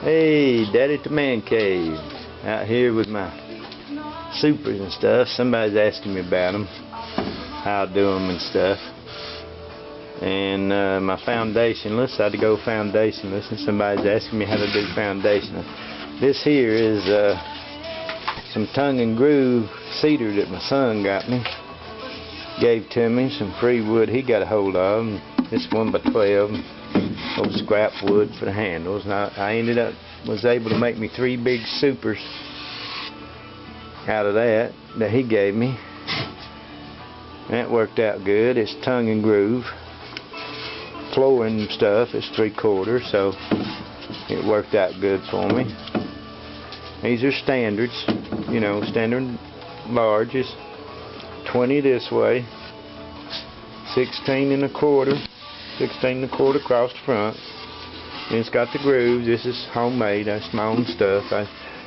Hey, Daddy at the Man Cave. Out here with my supers and stuff. Somebody's asking me about them, how I do them and stuff. And my foundationless, I had to go foundationless, and somebody's asking me how to do foundationless. This here is some tongue and groove cedar that my son got me. Gave to me, some free wood he got a hold of. This 1x12. Old scrap wood for the handles, and I was able to make me 3 big supers out of that he gave me. That worked out good. It's tongue and groove. Flooring stuff is 3/4, so it worked out good for me. These are standards, you know, standard larges. 20 this way, 16 1/4. 16 1/4 across the front. And it's got the grooves. This is homemade. That's my own stuff.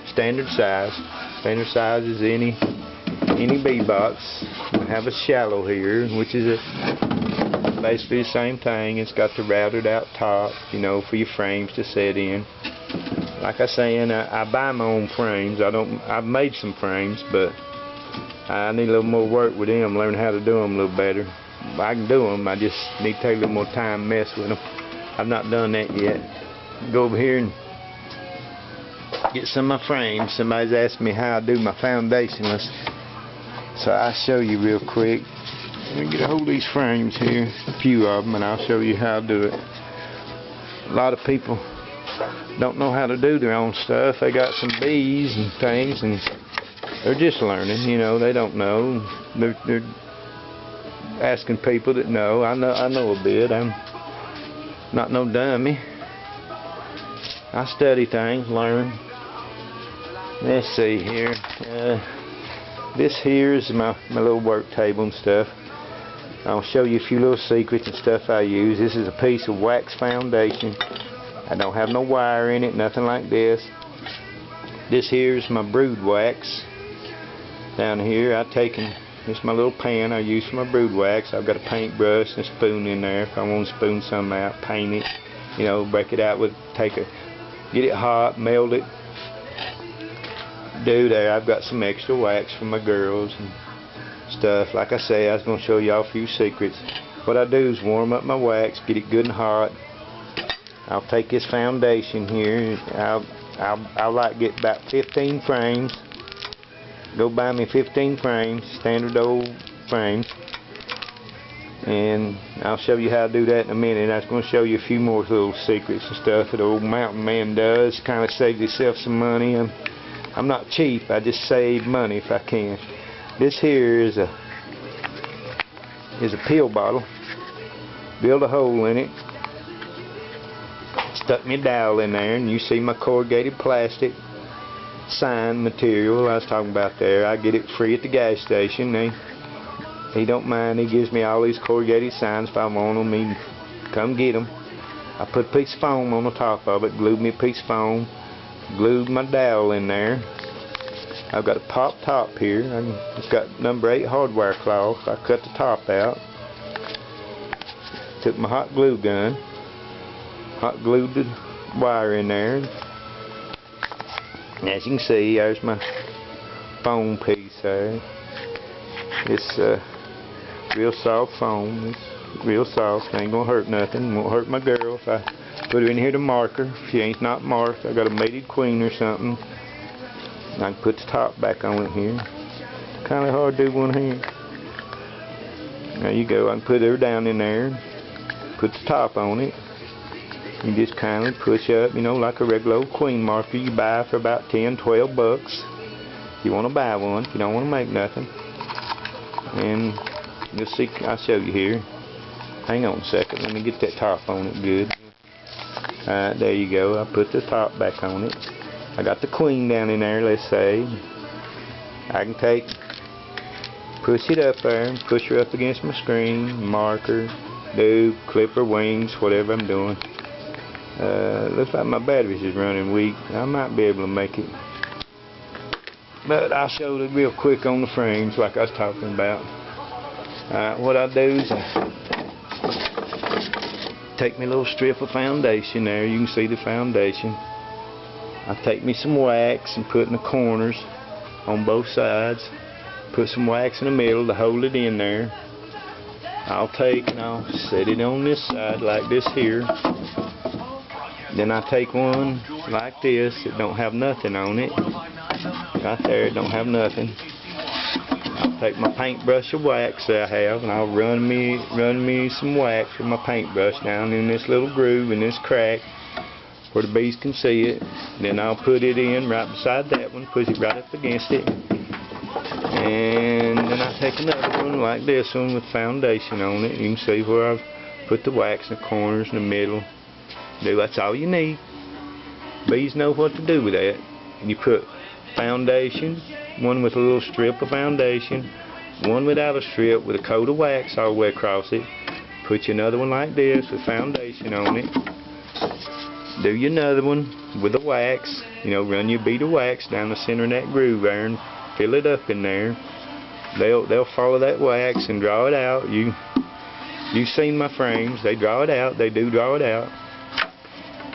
Standard size. Standard size is any bee box. I have a shallow here, which is basically the same thing. It's got the routed out top, you know, for your frames to set in. Like I saying, I buy my own frames. I've made some frames, but I need a little more work with them. Learn how to do them a little better. I can do them, I just need to take a little more time to mess with them. I've not done that yet. Go over here and get some of my frames. Somebody's asking me how I do my foundationless, so I'll show you real quick. Let me get a hold of these frames here, a few of them, and I'll show you how I do it. A lot of people don't know how to do their own stuff. They got some bees and things, and they're just learning, you know. They don't know. They're asking people that know. I know a bit. I'm not no dummy. I study things, learn. Let's see here. This here is my little work table and stuff. I'll show you a few little secrets and stuff I use. This is a piece of wax foundation. I don't have no wire in it, nothing like this. This here is my brood wax. Down here I've taken, this is my little pan I use for my brood wax. I've got a paintbrush and a spoon in there. If I want to spoon something out, paint it, you know, break it out with, get it hot, melt it. There, I've got some extra wax for my girls and stuff. Like I say, I was going to show y'all a few secrets. What I do is warm up my wax, get it good and hot. I'll take this foundation here. I'll like get about 15 frames. Go buy me 15 frames, standard old frames, and I'll show you how to do that in a minute. I was going to show you a few more little secrets and stuff that old mountain man does, kind of save yourself some money. I'm not cheap, I just save money if I can. This here is a pill bottle. Build a hole in it, stuck my dowel in there, and you see my corrugated plastic sign material I was talking about there. I get it free at the gas station. He don't mind. He gives me all these corrugated signs if I want them. He come get them. I put a piece of foam on the top of it, glued me a piece of foam, glued my dowel in there. I've got a pop top here. It's got number 8 hardwire cloth. I cut the top out. Took my hot glue gun, hot glued the wire in there. As you can see, there's my foam piece there. It's real soft foam. It's real soft. Ain't gonna hurt nothing. Won't hurt my girl if I put her in here to mark her. If she ain't not marked, I got a mated queen or something. I can put the top back on it here. Kind of hard to do one here. There you go. I can put her down in there. Put the top on it. You just kind of push up, you know, like a regular old queen marker you buy for about 10, 12 bucks. If you want to buy one, if you don't want to make nothing. And you'll see, I'll show you here. Hang on a second, let me get that top on it good. Alright, there you go. I put the top back on it. I got the queen down in there, let's say. I can push it up there, and push her up against my screen, marker, do, clip her wings, whatever I'm doing. Looks like my batteries is running weak. I might be able to make it, but I'll show it real quick on the frames like I was talking about. What I do is take my little strip of foundation there. You can see the foundation. I take me some wax and put in the corners on both sides. Put some wax in the middle to hold it in there. I'll take and I'll set it on this side like this here. Then I take one like this that don't have nothing on it. Right there, it don't have nothing. I'll take my paintbrush of wax that I have and I'll run me some wax with my paintbrush down in this little groove in this crack where the bees can see it. Then I'll put it in right beside that one, push it right up against it. And then I take another one like this one with foundation on it. You can see where I've put the wax in the corners in the middle. That's all you need. Bees know what to do with that. And you put foundation, one with a little strip of foundation, one without a strip with a coat of wax all the way across it. Put you another one like this with foundation on it. Do you another one with the wax. You know, run your bead of wax down the center of that groove there and fill it up in there. They'll follow that wax and draw it out. You've seen my frames. They draw it out. They do draw it out.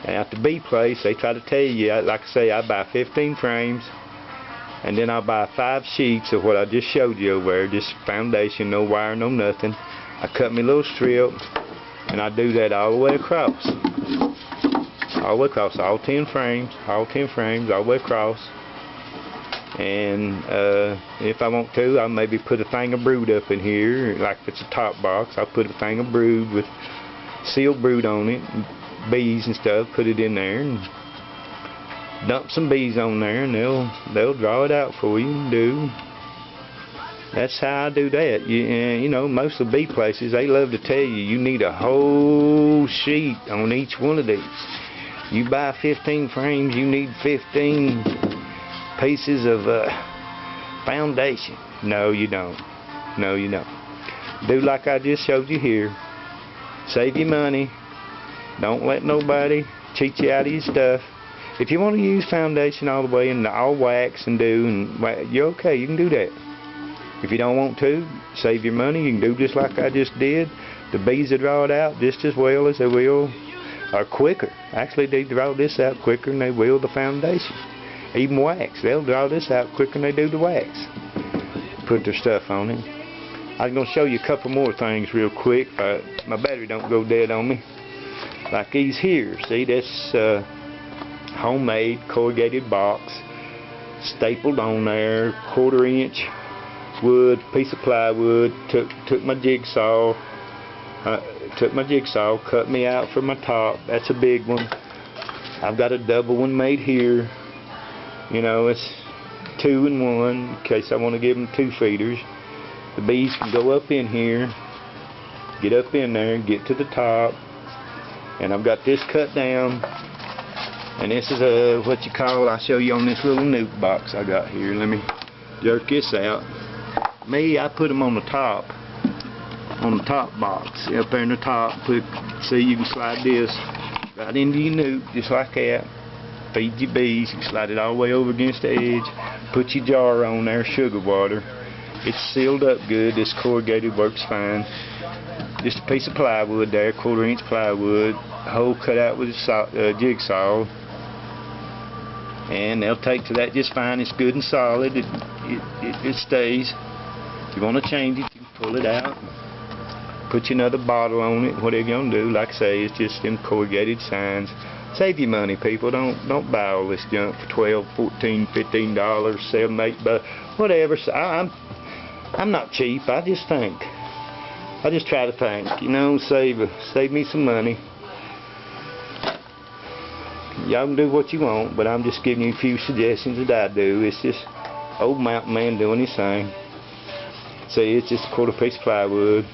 And at the bee place, they try to tell you, like I say, I buy 15 frames, and then I'll buy 5 sheets of what I just showed you over there, just foundation, no wire, no nothing. I cut me a little strip, and I do that all the way across. All the way across, all 10 frames, all the way across. And if I want to, I'll maybe put a thing of brood up in here, like if it's a top box, I'll put a thing of brood with sealed brood on it, and bees and stuff, put it in there, and dump some bees on there, and they'll draw it out for you and do. That's how I do that. You know, most of the bee places, they love to tell you, you need a whole sheet on each one of these. You buy 15 frames, you need 15 pieces of foundation. No, you don't. No, you don't. Do like I just showed you here. Save your money. Don't let nobody cheat you out of your stuff. If you want to use foundation all the way and all wax and you're okay, you can do that. If you don't want to, save your money, you can do just like I just did. The bees will draw it out just as well as they will, or quicker. Actually, they draw this out quicker than they will the foundation. Even wax, they'll draw this out quicker than they do the wax. Put their stuff on it. I'm going to show you a couple more things real quick. My battery don't go dead on me. Like these here, see, that's homemade corrugated box, stapled on there, 1/4 inch wood, piece of plywood. Took my jigsaw, cut me out for my top. That's a big one. I've got a double one made here. You know, it's 2 in 1 in case I want to give them 2 feeders. The bees can go up in here, get up in there, and get to the top. And I've got this cut down, and this is what you call, I'll show you on this little nuke box I got here. Let me jerk this out. Me, I put them on the top box, up there in the top. See, you can slide this right into your nuke, just like that. Feed your bees, you slide it all the way over against the edge. Put your jar on there, sugar water. It's sealed up good. This corrugated works fine. Just a piece of plywood there, 1/4 inch plywood, hole cut out with a jigsaw, and they'll take to that just fine. It's good and solid. It stays. If you want to change it, you can pull it out, put you another bottle on it, whatever you want to do. Like I say, it's just them corrugated signs. Save your money, people. Don't buy all this junk for $12, $14, $15, $7, $8, whatever. So I'm not cheap. I just try to think, you know, save me some money. Y'all can do what you want, but I'm just giving you a few suggestions that I do. It's just old mountain man doing his thing. See, it's just a 1/4 piece of plywood,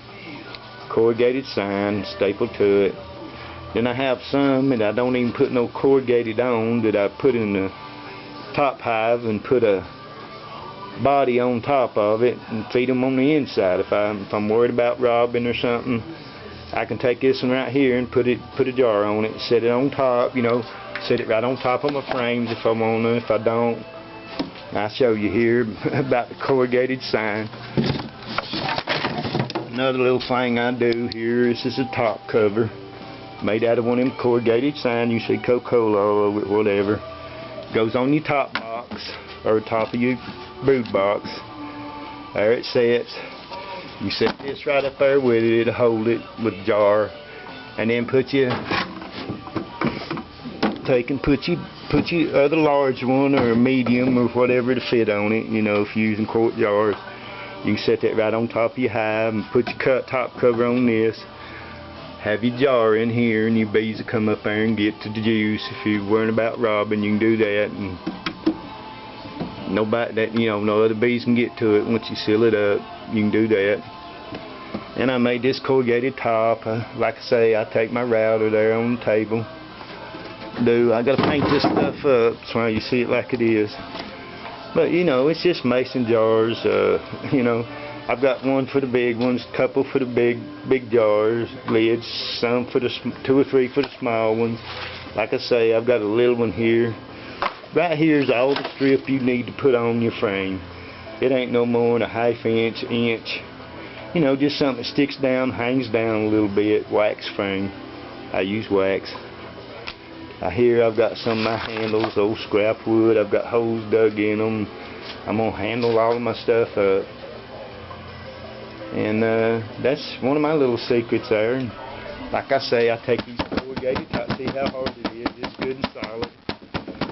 corrugated sign stapled to it. Then I have some that I don't even put no corrugated on, that I put in the top hive and put a body on top of it and feed them on the inside. If I'm worried about robbing or something, I can take this one right here and put a jar on it, set it on top, you know, set it right on top of my frames if I want to. If I don't, I'll show you here about the corrugated sign. Another little thing I do here, this is a top cover made out of one of them corrugated signs. You see Coca-Cola all over it, whatever. Goes on your top box, or top of your brood box. There it sits. You set this right up there with it, it'll hold it with a jar. And then put your other large one or a medium or whatever to fit on it. You know, if you're using quart jars, you can set that right on top of your hive and put your top cover on this. Have your jar in here, and your bees will come up there and get to the juice. If you're worrying about robbing, you can do that, and nobody that no other bees can get to it. Once you seal it up, you can do that. And I made this corrugated top. Like I say, I take my router there on the table. I gotta paint this stuff up so you see it like it is. But it's just mason jars. I've got one for the big ones, a couple for the big jars, lids, some for the 2 or 3 for the small ones. Like I say, I've got a little one here. Right here is all the strip you need to put on your frame. It ain't no more than a ½ inch. Just something that sticks down, hangs down a little bit. Wax frame. I use wax. Here I've got some of my handles, old scrap wood. I've got holes dug in them. I'm gonna handle all of my stuff up. And that's one of my little secrets there. And like I say, I take these corrugated tops. See how hard it is. It's good and solid.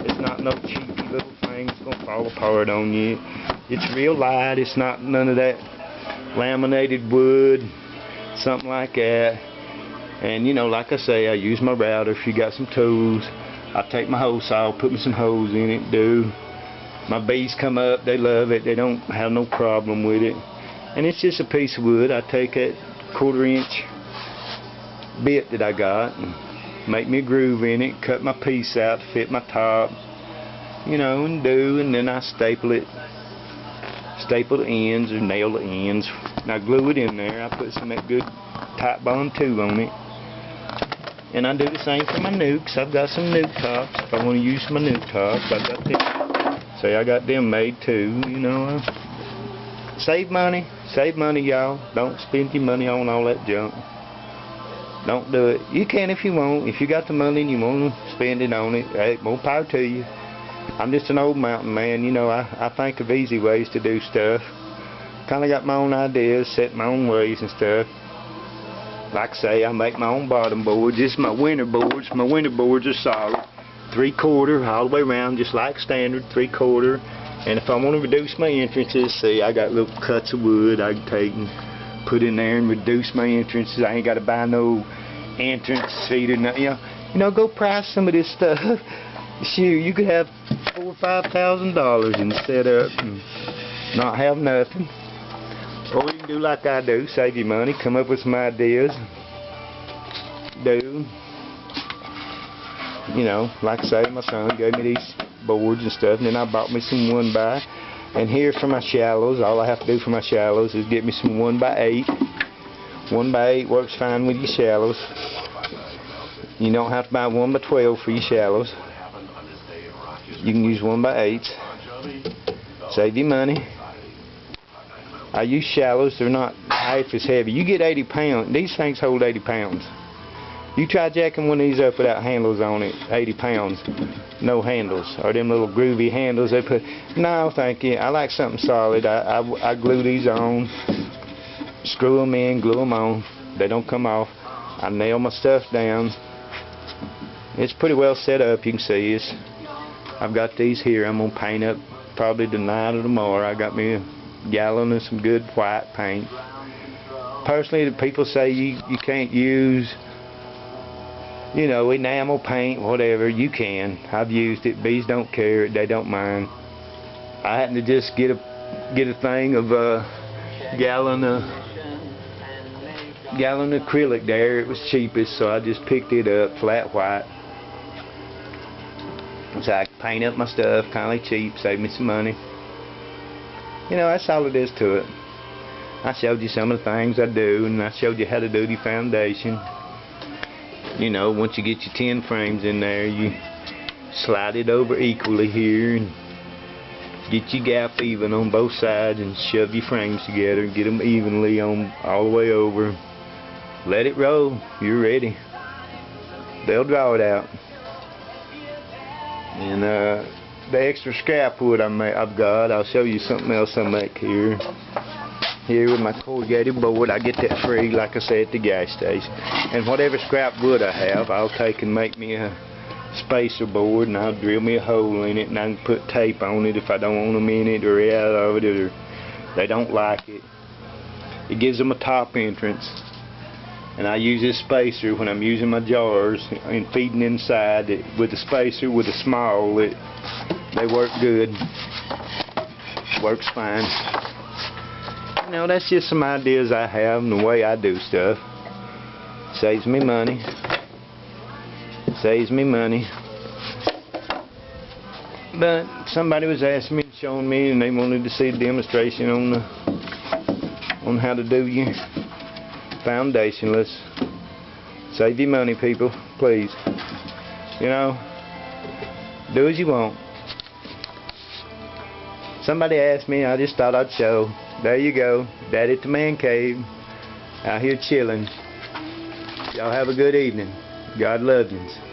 It's not no cheapy little thing that's gonna fall apart on you. It's real light. It's not none of that laminated wood, something like that. And like I say, I use my router. If you got some tools, I take my hose saw, put me some holes in it. My bees come up, they love it. They don't have no problem with it. And it's just a piece of wood. I take that 1/4 inch bit that I got and make me a groove in it, cut my piece out to fit my top, and then I staple it. Staple the ends or nail the ends. And I glue it in there. I put some of that good Titebond 2 on it. And I do the same for my nukes. I've got some nuke tops. If I want to use my nuke tops, I got them. Say I got them made too. Save money. Save money, y'all. Don't spend your money on all that junk. Don't do it. You can if you want. If you got the money and you want to spend it on it, hey, more power to you. I'm just an old mountain man. I think of easy ways to do stuff. Kind of got my own ideas, set my own ways and stuff. Like I say, I make my own bottom boards. This is my winter boards. My winter boards are solid. 3/4 all the way around, just like standard, 3/4. And if I want to reduce my entrances, see, I got little cuts of wood I can take and put in there and reduce my entrances. I ain't got to buy no entrance feet or nothing. Go price some of this stuff. Shoot, you could have $4,000 or $5,000 and set up and not have nothing. Or you can do like I do, save your money, come up with some ideas. Like I say, my son gave me these boards and stuff, and then I bought me some 1x. And here for my shallows, all I have to do for my shallows is get me some 1x8. 1x8 works fine with your shallows. You don't have to buy 1x12 for your shallows. You can use 1x8s. Save you money. I use shallows. They're not half as heavy. You get 80 pounds. These things hold 80 pounds. You try jacking one of these up without handles on it, 80 pounds. No handles. Or them little groovy handles they put. No, thank you. I like something solid. I glue these on. Screw them in, glue them on. They don't come off. I nail my stuff down. It's pretty well set up. You can see it. I've got these here. I'm going to paint up probably tonight or tomorrow. I got me a gallon of some good white paint. Personally, the people say you can't use enamel paint, whatever. You can. I've used it. Bees don't care. They don't mind. I happened to just get a thing of gallon acrylic there. It was cheapest, so I just picked it up, flat white. So I can paint up my stuff, kind of cheap, save me some money. That's all it is to it. I showed you some of the things I do, and I showed you how to do the foundation. Once you get your 10 frames in there, you slide it over equally here and get your gap even on both sides and shove your frames together and get them evenly on all the way over. Let it roll. You're ready. They'll draw it out. And the extra scrap wood I've got. I'll show you something else I make here. Here with my corrugated board, I get that free, like I said, at the gas station. And whatever scrap wood I have, I'll take and make me a spacer board, and I'll drill me a hole in it, and I can put tape on it if I don't want them in it or out of it, or they don't like it. It gives them a top entrance. And I use this spacer when I'm using my jars and feeding inside. With the spacer, with the small, they work good. Works fine. You know, that's just some ideas I have and the way I do stuff. Saves me money. Saves me money. But somebody was asking me, showing me, and they wanted to see a demonstration on how to do your foundation. Let's save your money, people, please. You know, do as you want. Somebody asked me, I just thought I'd show. There you go, Daddy at the man cave, out here chilling. Y'all have a good evening. God loves you.